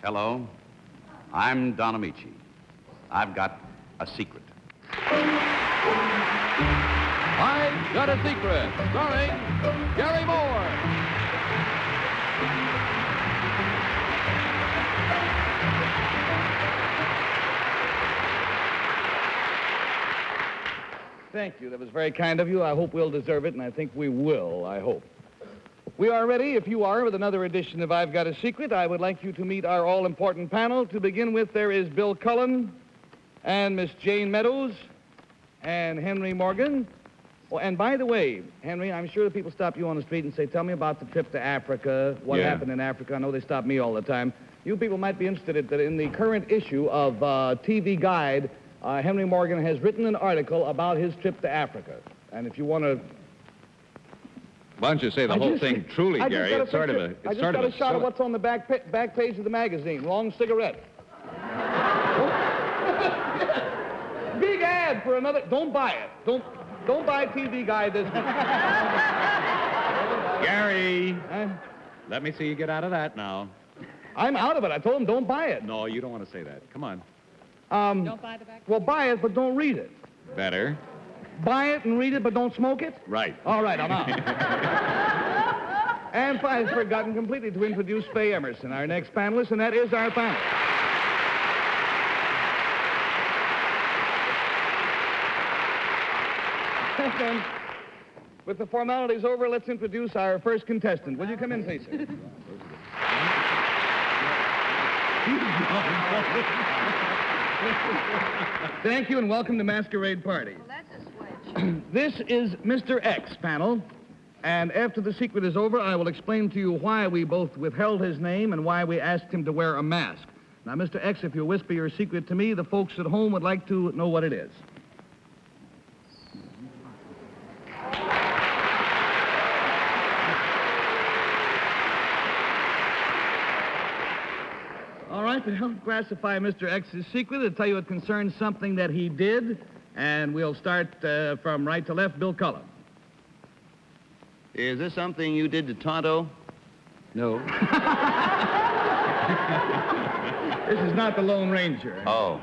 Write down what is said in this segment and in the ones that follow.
Hello, I'm Don Ameche. I've got a secret. I've Got a Secret, starring Gary Moore. Thank you. That was very kind of you. I hope we'll deserve it, and I think we will, I hope. We are ready, if you are, with another edition of I've Got a Secret. I would like you to meet our all-important panel. To begin with, there is Bill Cullen and Miss Jane Meadows and Henry Morgan. Oh, and by the way, Henry, I'm sure the people stop you on the street and say, tell me about the trip to Africa, what happened in Africa. I know they stop me all the time. You people might be interested that in the current issue of TV Guide, Henry Morgan has written an article about his trip to Africa. And if you want to... Why don't you say the whole thing truly, Gary? It's sort of a... I just got a shot of what's on the back page of the magazine. Long cigarette. Big ad for another... Don't buy it. Don't buy TV Guide this week. Gary, let me see you get out of that now. I'm out of it. I told him don't buy it. No, you don't want to say that. Come on. Don't buy the back. Well, buy it, but don't read it. Better. Buy it and read it, but don't smoke it? Right. All right, I'm out. And I've forgotten completely to introduce Faye Emerson, our next panelist, and that is our panel. And with the formalities over, let's introduce our first contestant. Will you come in, please, sir? Thank you, and welcome to Masquerade Party. Well, that's a switch. This is Mr. X, panel, and after the secret is over, I will explain to you why we both withheld his name and why we asked him to wear a mask. Now, Mr. X, if you whisper your secret to me, the folks at home would like to know what it is. All right, to help classify Mr. X's secret, I'll tell you it concerns something that he did, and we'll start from right to left. Bill Cullen. Is this something you did to Tonto? No. This is not the Lone Ranger. Oh.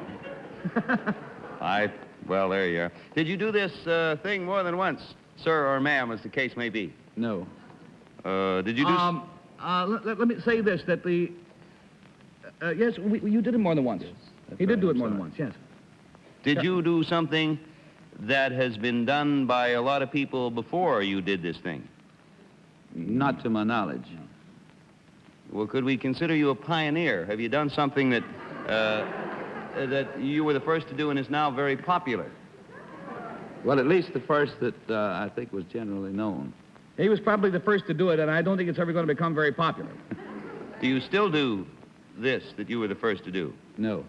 Well, there you are. Did you do this thing more than once, sir or ma'am, as the case may be? No. Did you do... Let me say this, that the... yes, you did it more than once. Yes, He did right, do it I'm more than sorry. once, yes. Did you do something that has been done by a lot of people before you did this thing? Not to my knowledge. Well, could we consider you a pioneer? Have you done something that you were the first to do and is now very popular? Well, at least the first that I think was generally known. He was probably the first to do it, and I don't think it's ever going to become very popular. Do you still do this that you were the first to do? No.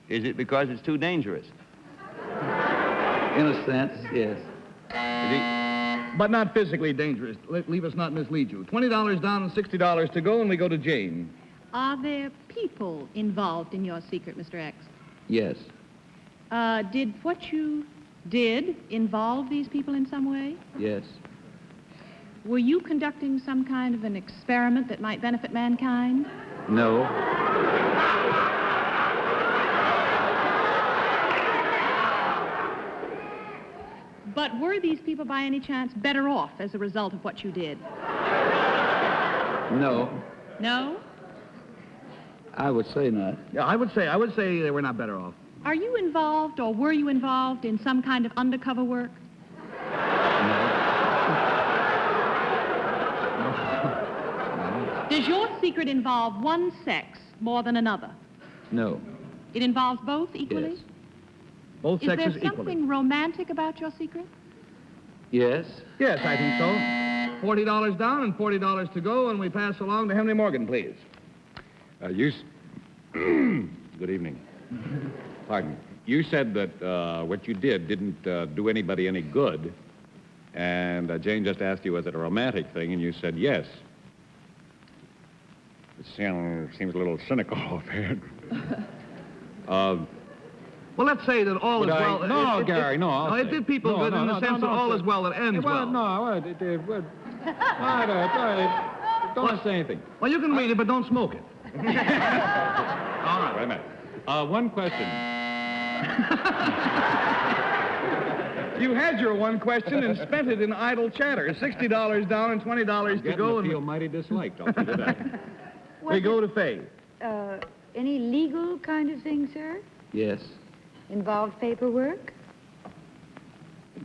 Is it because it's too dangerous? In a sense, yes. But not physically dangerous. Leave us not mislead you. $20 down and $60 to go, and we go to Jane. Are there people involved in your secret, Mr. X? Yes. Did what you did involve these people in some way? Yes. Were you conducting some kind of an experiment that might benefit mankind? No. But were these people by any chance better off as a result of what you did? No. No? I would say not. Yeah, I would say they were not better off. Are you involved or were you involved in some kind of undercover work? Does your secret involve one sex more than another? No. It involves both equally? Yes. Both Is there sexes equally. something romantic about your secret? Yes. Yes, I think so. $40 down and $40 to go, and we pass along to Henry Morgan, please. Good evening. Pardon. You said that what you did didn't do anybody any good, and Jane just asked you, was it a romantic thing, and you said yes. It seems a little cynical offhand. Well, let's say that all is well... No, Gary, no. It did people good in the sense that all is well that ends well. Don't say anything. Well, you can read it, but don't smoke it. All right. Wait a minute. One question. You had your one question and spent it in idle chatter. $60 down and $20 to go. I feel mighty disliked, I'll tell you that. We go to Faye. Any legal kind of thing, sir? Yes. Involved paperwork?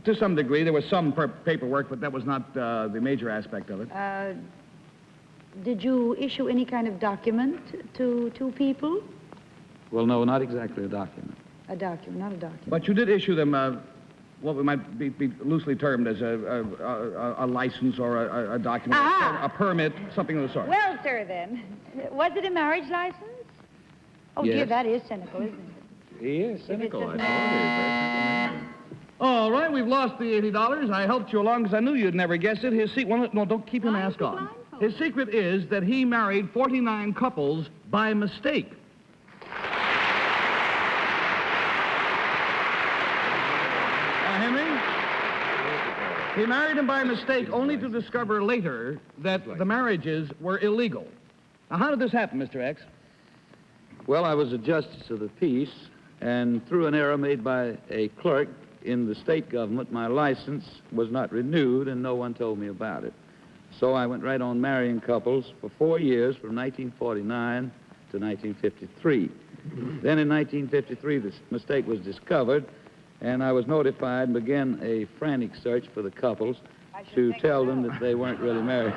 To some degree, there was some paperwork, but that was not the major aspect of it. Did you issue any kind of document to two people? Well, no, not exactly a document. A document, not a document. But you did issue them what we might be loosely termed as a license or a document, Ah! a permit, something of the sort. Well, sir, then, was it a marriage license? Oh, Yes. dear, that is cynical, isn't it? He is cynical, I doesn't- told you. All right, we've lost the $80. I helped you along because I knew you'd never guess it. His secret, no, don't keep your Why is mask he on. blindfolded? His secret is that he married 49 couples by mistake. Henry? He married him by mistake only to discover later that the marriages were illegal. Now, how did this happen, Mr. X? Well, I was a justice of the peace, and through an error made by a clerk in the state government, my license was not renewed, and no one told me about it. So I went right on marrying couples for 4 years, from 1949 to 1953. Then in 1953, this mistake was discovered, and I was notified and began a frantic search for the couples to tell them that they weren't really married.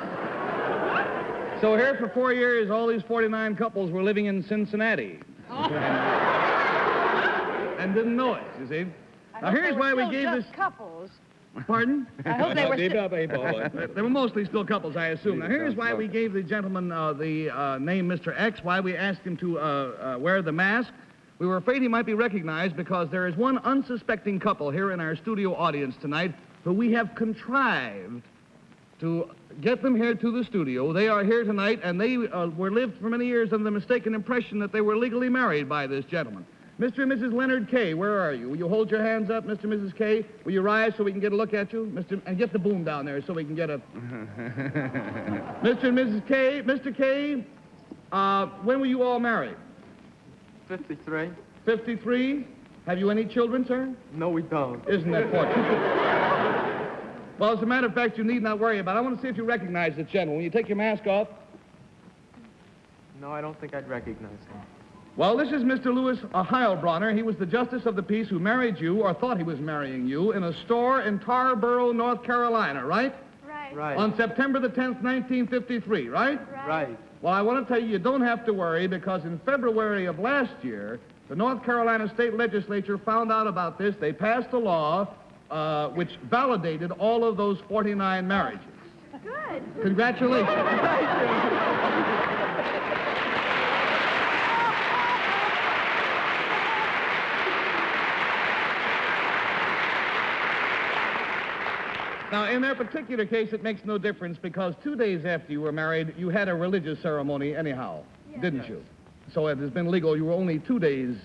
So here for 4 years, all these 49 couples were living in Cincinnati. And didn't know it, you see. Now, here's why we gave this... couples. Pardon? I hope they were still... They were mostly still couples, I assume. Now, here's why we gave the gentleman the name Mr. X, why we asked him to wear the mask. We were afraid he might be recognized because there is one unsuspecting couple here in our studio audience tonight who we have contrived to get them here to the studio. They are here tonight, and they were lived for many years under the mistaken impression that they were legally married by this gentleman. Mr. and Mrs. Leonard K., where are you? Will you hold your hands up, Mr. and Mrs. K.? Will you rise so we can get a look at you? And get the boom down there so we can get a... Mr. and Mrs. K., Mr. K., when were you all married? 53. 53? Have you any children, sir? No, we don't. Isn't that fortunate? Well, as a matter of fact, you need not worry about it. I want to see if you recognize this gentleman. When you take your mask off... No, I don't think I'd recognize him. Well, this is Mr. Louis Heilbronner. He was the justice of the peace who married you, or thought he was marrying you, in a store in Tarboro, North Carolina, right? Right. On September the 10th, 1953, right? Right. Well, I want to tell you, you don't have to worry, because in February of last year, the North Carolina State Legislature found out about this. They passed a law which validated all of those 49 marriages. Good. Congratulations. Now, in that particular case, it makes no difference because 2 days after you were married, you had a religious ceremony anyhow, didn't you? So it has been legal. You were only 2 days...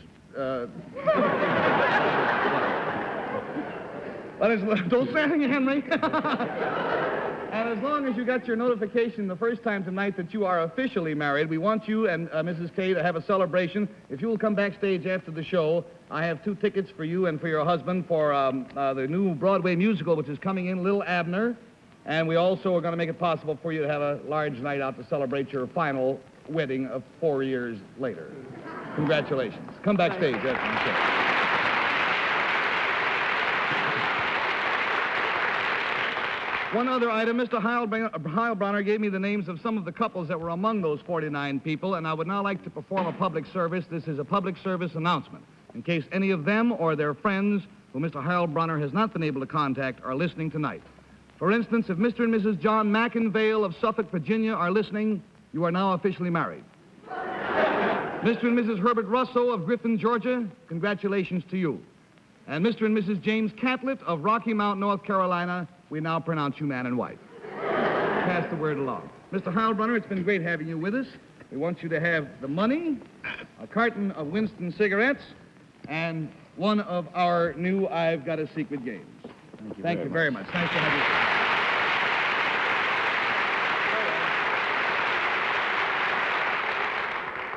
Don't say anything, Henry. And as long as you got your notification the first time tonight that you are officially married, we want you and Mrs. K to have a celebration. If you will come backstage after the show, I have 2 tickets for you and for your husband for the new Broadway musical, which is coming in, Little Abner. And we also are going to make it possible for you to have a large night out to celebrate your final wedding of 4 years later. Congratulations. Come backstage after the show. One other item, Mr. Heilbronner gave me the names of some of the couples that were among those 49 people, and I would now like to perform a public service. This is a public service announcement, in case any of them or their friends, who Mr. Heilbronner has not been able to contact, are listening tonight. For instance, if Mr. and Mrs. John McInvale of Suffolk, Virginia are listening, you are now officially married. Mr. and Mrs. Herbert Russo of Griffin, Georgia, congratulations to you. And Mr. and Mrs. James Catlett of Rocky Mount, North Carolina, we now pronounce you man and wife. Pass the word along. Mr. Heilbronner, it's been great having you with us. We want you to have the money, a carton of Winston cigarettes, and one of our new I've Got a Secret games. Thank you very much. Nice to have you.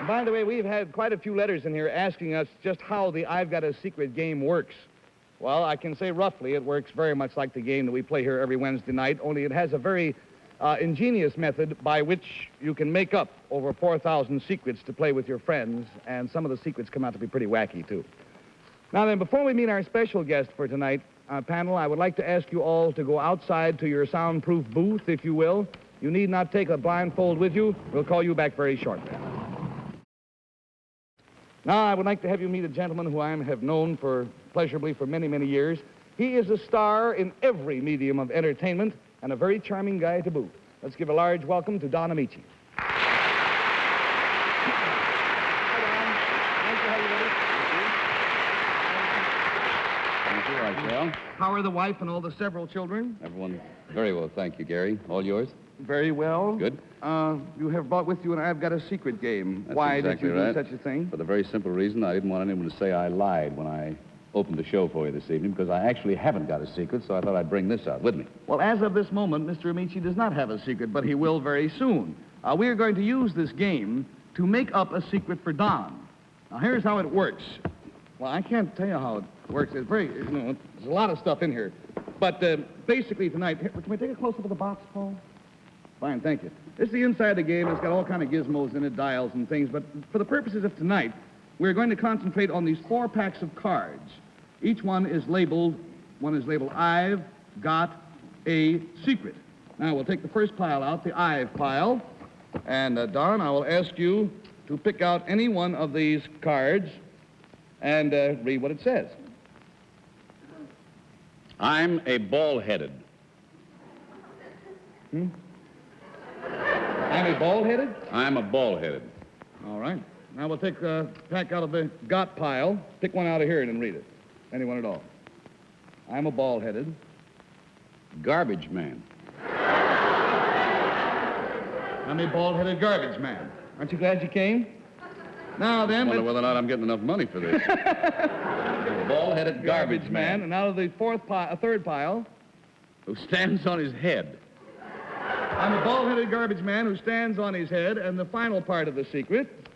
By the way, we've had quite a few letters in here asking us just how the I've Got a Secret game works. Well, I can say roughly it works very much like the game that we play here every Wednesday night, only it has a very ingenious method by which you can make up over 4,000 secrets to play with your friends, and some of the secrets come out to be pretty wacky, too. Now then, before we meet our special guest for tonight, panel, I would like to ask you all to go outside to your soundproof booth, if you will. You need not take a blindfold with you. We'll call you back very shortly. Now, I would like to have you meet a gentleman who I have known pleasurably for many, many years. He is a star in every medium of entertainment and a very charming guy to boot. Let's give a large welcome to Don Ameche. Thank you, Archel. How are the wife and all the several children? Everyone very well, thank you, Gary. All yours? Very well. Good. You have brought with you an I've Got a Secret game. That's Why exactly did you right. do such a thing? For the very simple reason I didn't want anyone to say I lied when I opened the show for you this evening, because I actually haven't got a secret, so I thought I'd bring this out with me. Well, as of this moment, Mr. Ameche does not have a secret, but he will very soon. We are going to use this game to make up a secret for Don. Now, here's how it works. Well, I can't tell you how it works. It's very, there's a lot of stuff in here. But basically tonight, here, can we take a close-up of the box, Paul? Fine, thank you. This is the inside of the game. It's got all kind of gizmos in it, dials and things. But for the purposes of tonight, we're going to concentrate on these 4 packs of cards. Each one is labeled I've Got a Secret. Now, we'll take the first pile out, the I've pile. And, Don, I will ask you to pick out any one of these cards and read what it says. I'm a bald-headed. I'm a bald-headed? I'm a bald-headed. All right. Now we'll take a pack out of the got pile. Pick one out of here and read it. Anyone at all. I'm a bald-headed. Garbage man. I'm a bald-headed garbage man. Aren't you glad you came? Now then, I wonder whether or not I'm getting enough money for this. Bald-headed garbage man. And out of the third pile. Who stands on his head. I'm a bald-headed garbage man who stands on his head. And the final part of the secret.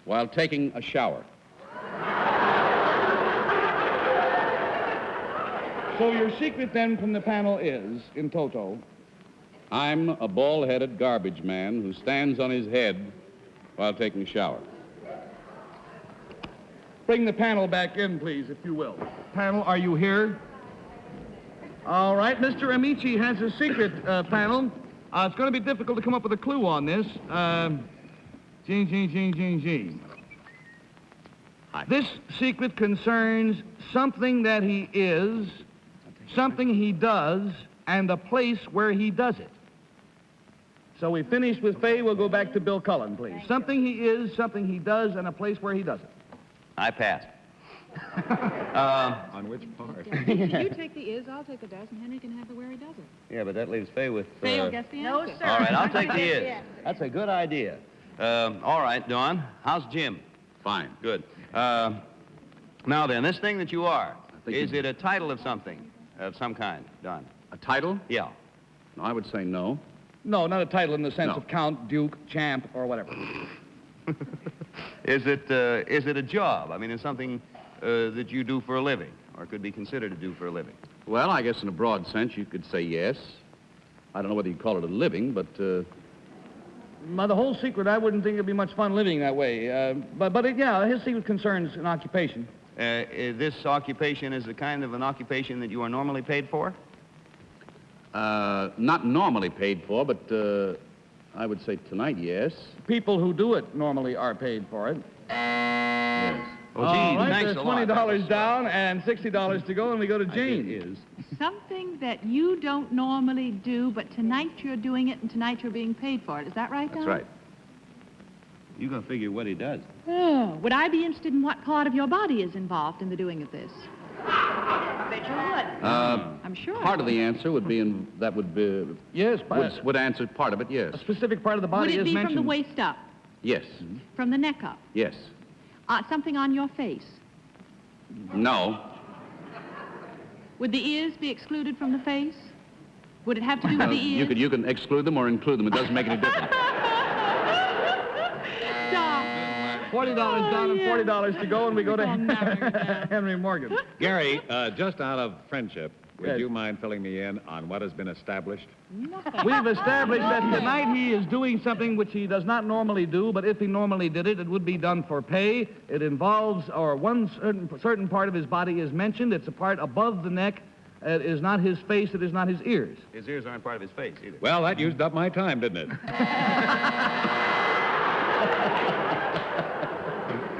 While taking a shower. So your secret then from the panel is, in toto, I'm a bald-headed garbage man who stands on his head while taking a shower. bring the panel back in, please, if you will. Panel, are you here? All right, Mr. Ameche has a secret, panel. It's going to be difficult to come up with a clue on this. Gene. Hi. This secret concerns something that he is, something he does, and a place where he does it. So we finished with Fay. We'll go back to Bill Cullen, please. Something he is, something he does, and a place where he does it. I pass. On which part? You take the is, I'll take the does, and Henry can have the where he does it. Yeah, but that leaves Fay with... Fay will guess the answer. No, sir. All right, I'll take the is. That's a good idea. All right, Dawn. How's Jim? Fine. Good. Now then, this thing that you are, think is it a title of something, of some kind, Don? A title? Yeah. No, I would say no. No, not a title in the sense No. of count, duke, champ, or whatever. Is it a job? I mean, it's something that you do for a living, or could be considered to do for a living. Well, I guess in a broad sense you could say yes. I don't know whether you'd call it a living, but... Now, the whole secret, I wouldn't think it'd be much fun living that way. Yeah, his secret concerns an occupation. This occupation is the kind of an occupation that you are normally paid for? not normally paid for, but I would say tonight, yes. People who do it normally are paid for it. Yes. Oh, All gee, right, thanks there's a lot. $20 down and $60 to go, and we go to Jane. It is. Something that you don't normally do, but tonight you're doing it, and tonight you're being paid for it. Is that right, Don? That's right. You gotta figure what he does. Oh, would I be interested in what part of your body is involved in the doing of this? I bet you would. I'm sure. Part of the answer would be Yes, would answer part of it, yes. a specific part of the Would body it is be mentioned. from the waist up? Yes. From the neck up? Yes. Something on your face? No. Would the ears be excluded from the face? Would it have to do with the ears? You can exclude them or include them. It doesn't make any difference. $40 down and $40 to go, and we go to Henry Morgan. Gary, just out of friendship, would Yes. you mind filling me in on what has been established? We've established that tonight he is doing something which he does not normally do, but if he normally did it, it would be done for pay. It involves, or one certain part of his body is mentioned. It's a part above the neck. It is not his face. It is not his ears. His ears aren't part of his face either. Well, that used up my time, didn't it?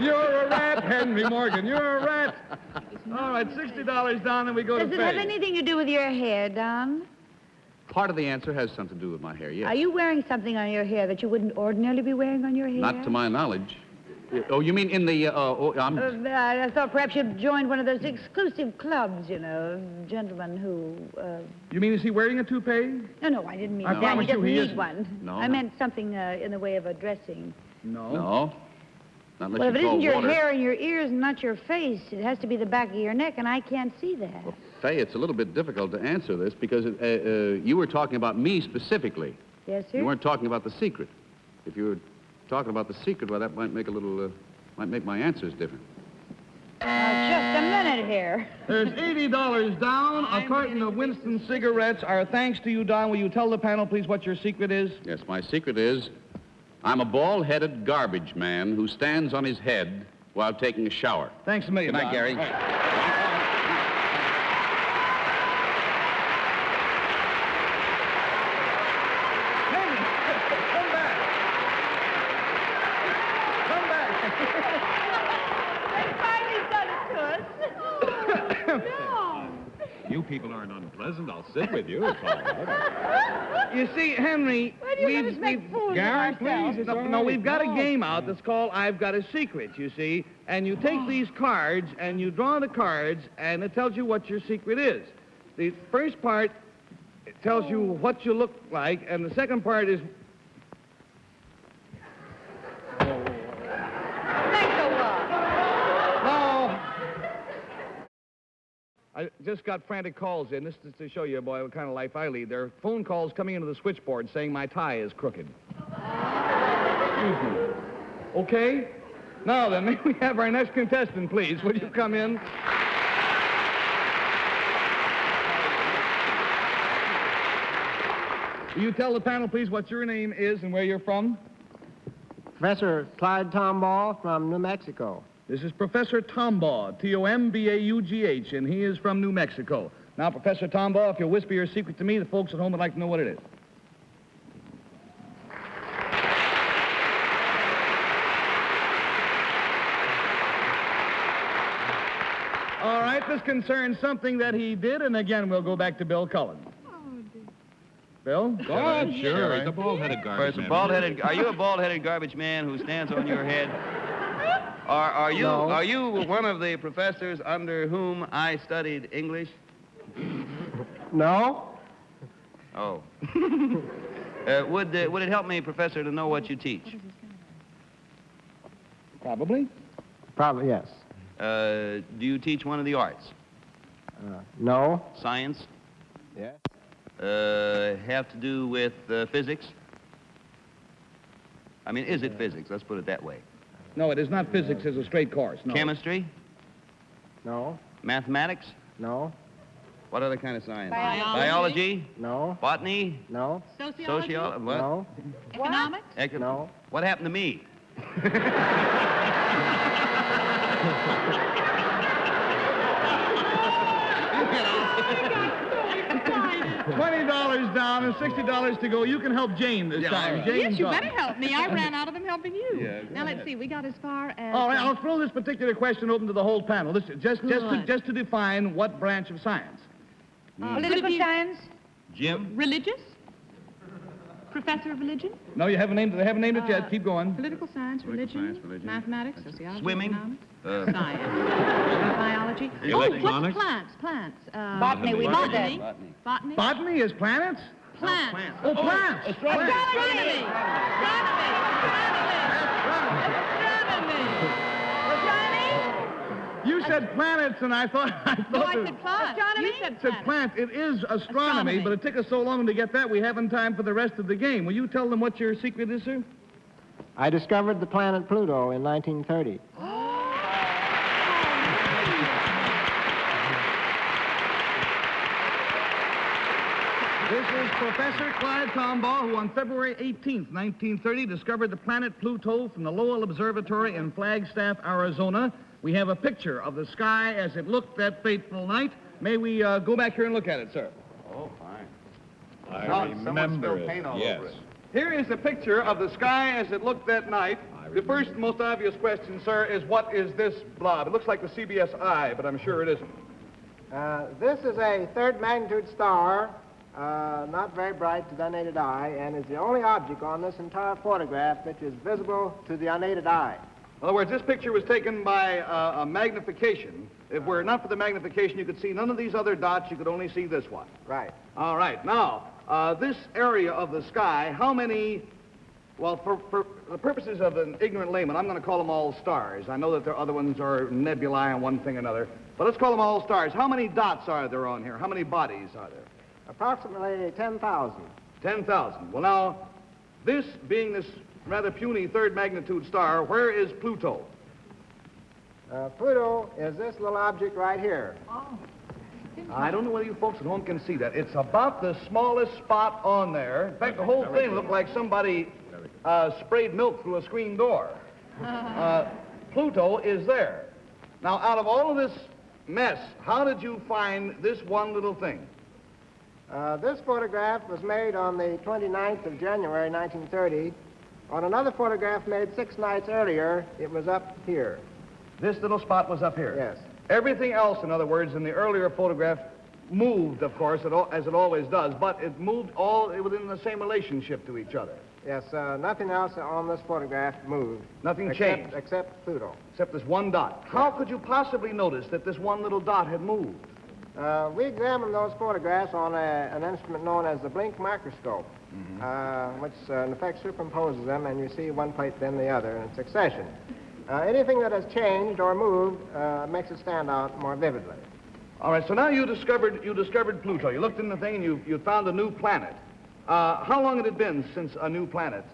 You're a rat, Henry Morgan. You're a rat. All right, $60 down, and we go Does to it pay. have anything to do with your hair, Don? Part of the answer has something to do with my hair, yes. Are you wearing something on your hair that you wouldn't ordinarily be wearing on your hair? Not to my knowledge. Oh, you mean in the, I thought perhaps you'd joined one of those exclusive clubs, you know, gentlemen who... You mean, is he wearing a toupee? No, I didn't mean I that. promise He you doesn't he need isn't. one. No, I no. meant something in the way of a dressing. No. No. Not unless Well, if you it call isn't your water. hair and your ears and not your face, it has to be the back of your neck, and I can't see that. Well, Faye, it's a little bit difficult to answer this because you were talking about me specifically. Yes, sir? You weren't talking about the secret. If you were talking about the secret, well, that might make a little, might make my answers different. Just a minute here. There's $80 down. A carton of Winston cigarettes. Our thanks to you, Don. Will you tell the panel, please, what your secret is? Yes, my secret is I'm a bald-headed garbage man who stands on his head while taking a shower. Thanks a million, Good night, Don. Gary. All right. You people aren't unpleasant. I'll sit with you. It's all right. You see, Henry, Why do you let us make fools of Gary, ourselves? please. No, we've got a game out that's called I've Got a Secret, you see. And you take these cards, and you draw the cards, and it tells you what your secret is. The first part, it tells you what you look like, and the second part is... Thanks a lot. No! I just got frantic calls in. This is to show you, boy, what kind of life I lead. There are phone calls coming into the switchboard saying my tie is crooked. Excuse me. Okay? Now then, may we have our next contestant, please? Would you come in? Will you tell the panel, please, what your name is and where you're from? Professor Clyde Tombaugh from New Mexico. This is Professor Tombaugh, T-O-M-B-A-U-G-H, and he is from New Mexico. Now, Professor Tombaugh, if you'll whisper your secret to me, the folks at home would like to know what it is. All right, this concerns something that he did, and again, we'll go back to Bill Cullen. Bill? Go on, sure. He's a bald-headed garbage man. Are you a bald-headed garbage man who stands on your head? Are you one of the professors under whom I studied English? No? Oh. Would it help me, Professor, to know what you teach? Probably. Probably, yes. Do you teach one of the arts? No? Science? Yes. Have to do with physics? I mean, is it physics? Let's put it that way. No, it is not physics as a straight course. No. Chemistry? No? Mathematics? No? What other kind of science? Biology? No? Botany? No? Sociology? What? No? Economics? No? What happened to me? $20 down and $60 to go. You can help Jane this time. Jane's Yes, you up. better help me. I ran out of them helping you. Now, let's see. We got as far as... All right, I'll throw this particular question open to the whole panel. Listen, just to define what branch of science. Political science? Jim? Religious? Professor of religion? No, they haven't named it yet. Keep going. Political science, religion, religion. mathematics, sociology, Swimming? economics, science, biology. Electronics? Oh, plants. Botany, we did that. Botany. Botany. Botany is planets? Plants. Oh, plants. Astronomy. Astronomy. You said planets, and I thought No, I it said plants. Astronomy? You said said plants. plant. It is astronomy, but it took us so long to get that, we haven't time for the rest of the game. Will you tell them what your secret is, sir? I discovered the planet Pluto in 1930. This is Professor Clyde Tombaugh, who on February 18th, 1930, discovered the planet Pluto from the Lowell Observatory in Flagstaff, Arizona. We have a picture of the sky as it looked that fateful night. May we go back here and look at it, sir? Oh, fine. I remember it. Yes. Here is a picture of the sky as it looked that night. The first and most obvious question, sir, is what is this blob? It looks like the CBS eye, but I'm sure it isn't. This is a third magnitude star, not very bright to the unaided eye, and is the only object on this entire photograph which is visible to the unaided eye. In other words, this picture was taken by a magnification. If were not for the magnification, you could see none of these other dots. You could only see this one. Right. All right. Now, this area of the sky, how many... Well, for the purposes of an ignorant layman, I'm going to call them all stars. I know that there are other ones are nebulae and one thing or another. But let's call them all stars. How many dots are there on here? How many bodies are there? Approximately 10,000. 10,000. Well, now, this being this rather puny third magnitude star, where is Pluto? Pluto is this little object right here. I don't know whether you folks at home can see that. It's about the smallest spot on there. In fact, the whole thing looked like somebody sprayed milk through a screen door. Pluto is there. Now, out of all of this mess, how did you find this one little thing? This photograph was made on the 29th of January, 1930. On another photograph made 6 nights earlier, it was up here. This little spot was up here? Yes. Everything else, in other words, in the earlier photograph moved, of course, as it always does, but it moved all within the same relationship to each other. Yes, nothing else on this photograph moved. Nothing changed? Except Pluto. Except this one dot. How could you possibly notice that this one little dot had moved? We examined those photographs on an instrument known as the blink microscope, which in effect superimposes them, and you see one plate then the other in succession. Anything that has changed or moved makes it stand out more vividly. All right, so now you discovered Pluto. You looked in the thing and you found a new planet. How long had it been since a new planet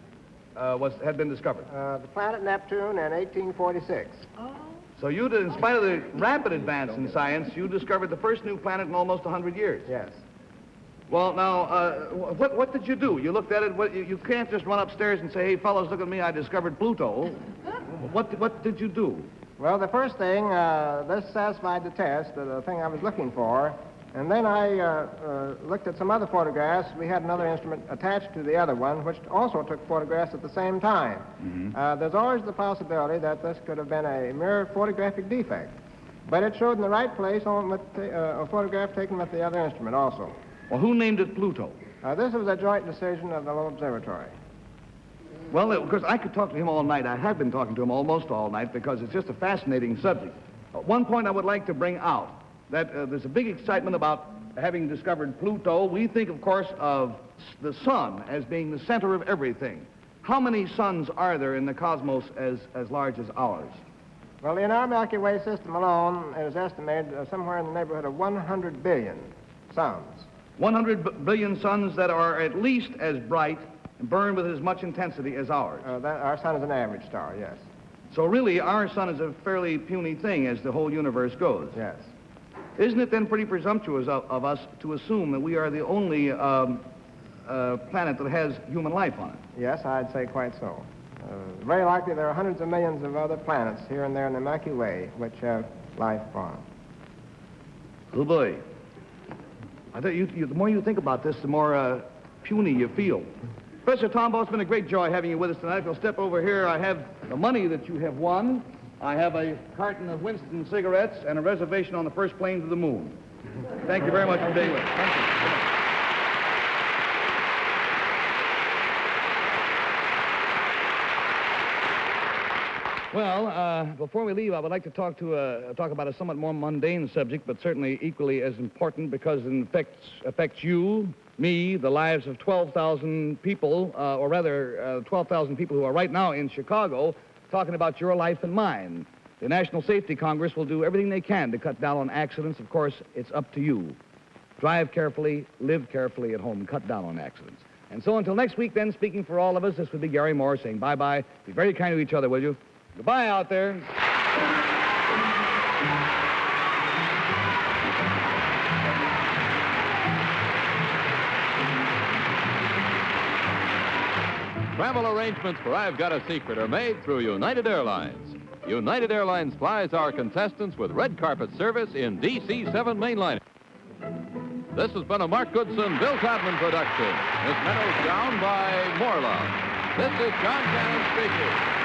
had been discovered? The planet Neptune in 1846. So you did, in spite of the rapid advance in science, you discovered the first new planet in almost 100 years. Yes. Well, now, what did you do? You looked at it. You can't just run upstairs and say, "Hey, fellows, look at me! I discovered Pluto." What did you do? Well, the first thing, this satisfied the test, the thing I was looking for, and then I looked at some other photographs. We had another instrument attached to the other one, which also took photographs at the same time. There's always the possibility that this could have been a mere photographic defect, but it showed in the right place with a photograph taken with the other instrument also. Well, who named it Pluto? This was a joint decision of the Lowell Observatory. Well, of course, I could talk to him all night. I have been talking to him almost all night because it's just a fascinating subject. One point I would like to bring out, that there's a big excitement about having discovered Pluto. We think, of course, of the sun as being the center of everything. How many suns are there in the cosmos as large as ours? Well, in our Milky Way system alone, it is estimated somewhere in the neighborhood of 100 billion suns. 100 billion suns that are at least as bright and burn with as much intensity as ours. Our sun is an average star, yes. So really, our sun is a fairly puny thing as the whole universe goes. Yes. Isn't it then pretty presumptuous of us to assume that we are the only planet that has human life on it? Yes, I'd say quite so. Very likely there are hundreds of millions of other planets here and there in the Milky Way which have life on. Oh, boy. I tell you, the more you think about this, the more puny you feel. Professor Tombaugh, it's been a great joy having you with us tonight. If you'll step over here, I have the money that you have won. I have a carton of Winston cigarettes and a reservation on the first plane to the moon. Thank you very much for being with us. Thank you. Well, before we leave, I would like to talk about a somewhat more mundane subject, but certainly equally as important because it affects you, me, the lives of 12,000 people, or rather 12,000 people who are right now in Chicago talking about your life and mine. The National Safety Congress will do everything they can to cut down on accidents. Of course, it's up to you. Drive carefully, live carefully at home, cut down on accidents. And so until next week, then, speaking for all of us, this would be Gary Moore saying bye-bye. Be very kind to each other, will you? Goodbye out there. Travel arrangements for I've Got a Secret are made through United Airlines. United Airlines flies our contestants with red carpet service in DC-7 mainline. This has been a Mark Goodson, Bill Todman production. Miss Meadows down by Morlove. This is John Cannon speaking.